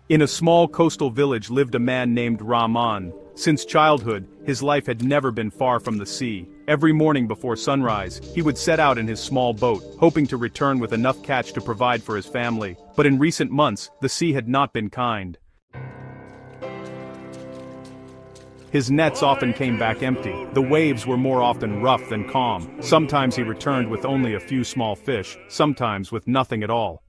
In a small coastal village lived a man named Rahman. Since childhood, his life had never been far from the sea. Every morning before sunrise, he would set out in his small boat, hoping to return with enough catch to provide for his family. But in recent months, the sea had not been kind. His nets often came back empty. The waves were more often rough than calm. Sometimes he returned with only a few small fish, sometimes with nothing at all.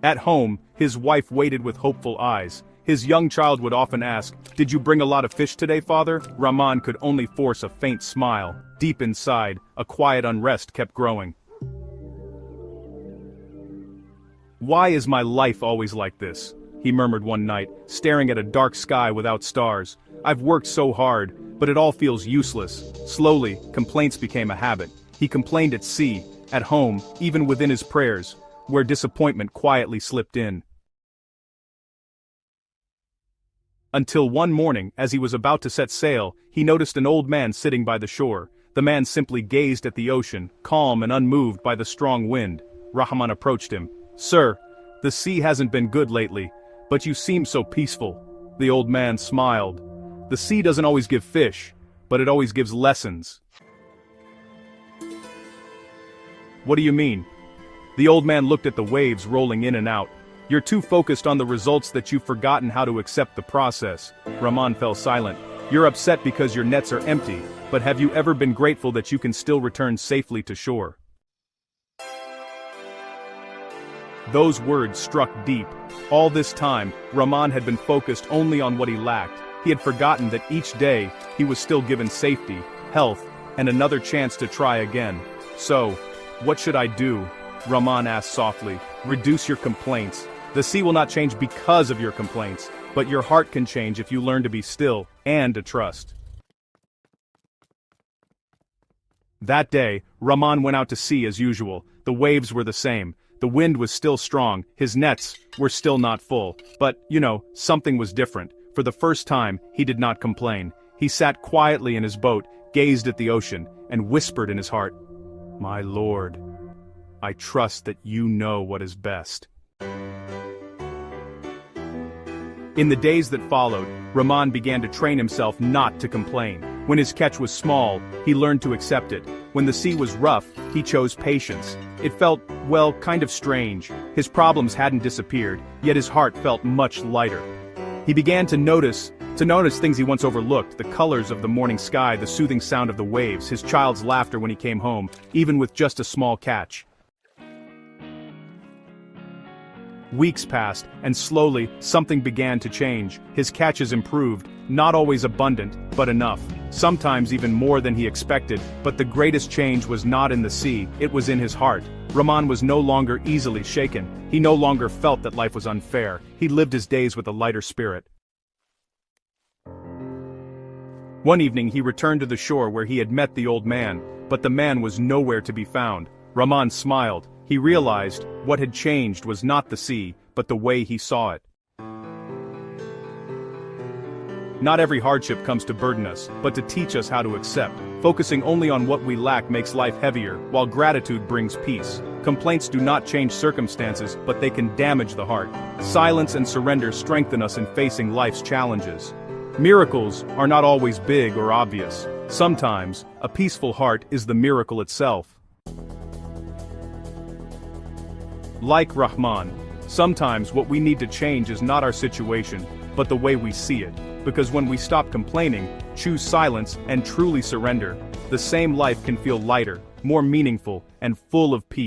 At home, his wife waited with hopeful eyes. His young child would often ask, "Did you bring a lot of fish today, father?" Rahman could only force a faint smile. Deep inside, a quiet unrest kept growing. "Why is my life always like this?" he murmured one night, staring at a dark sky without stars. "I've worked so hard, but it all feels useless." Slowly, complaints became a habit. He complained at sea, at home, even within his prayers, where disappointment quietly slipped in. Until one morning, as he was about to set sail, he noticed an old man sitting by the shore. The man simply gazed at the ocean, calm and unmoved by the strong wind. Rahman approached him. "Sir, the sea hasn't been good lately, but you seem so peaceful." The old man smiled. "The sea doesn't always give fish, but it always gives lessons." "What do you mean?" The old man looked at the waves rolling in and out. "You're too focused on the results that you've forgotten how to accept the process." Rahman fell silent. "You're upset because your nets are empty, but have you ever been grateful that you can still return safely to shore?" Those words struck deep. All this time, Rahman had been focused only on what he lacked. He had forgotten that each day, he was still given safety, health, and another chance to try again. "So, what should I do?" Rahman asked softly. "Reduce your complaints. The sea will not change because of your complaints, but your heart can change if you learn to be still and to trust." That day, Rahman went out to sea as usual. The waves were the same. The wind was still strong. His nets were still not full. But, something was different. For the first time, he did not complain. He sat quietly in his boat, gazed at the ocean, and whispered in his heart, "My Lord, I trust that you know what is best." In the days that followed, Rahman began to train himself not to complain. When his catch was small, he learned to accept it. When the sea was rough, he chose patience. It felt, kind of strange. His problems hadn't disappeared, yet his heart felt much lighter. He began to notice things he once overlooked: the colors of the morning sky, the soothing sound of the waves, his child's laughter when he came home, even with just a small catch. Weeks passed, and slowly, something began to change. His catches improved, not always abundant, but enough. Sometimes even more than he expected, but the greatest change was not in the sea, it was in his heart. Rahman was no longer easily shaken. He no longer felt that life was unfair. He lived his days with a lighter spirit. One evening he returned to the shore where he had met the old man, but the man was nowhere to be found. Rahman smiled. He realized what had changed was not the sea, but the way he saw it. Not every hardship comes to burden us, but to teach us how to accept. Focusing only on what we lack makes life heavier, while gratitude brings peace. Complaints do not change circumstances, but they can damage the heart. Silence and surrender strengthen us in facing life's challenges. Miracles are not always big or obvious. Sometimes, a peaceful heart is the miracle itself. Like Rahman, sometimes what we need to change is not our situation, but the way we see it. Because when we stop complaining, choose silence, and truly surrender, the same life can feel lighter, more meaningful, and full of peace.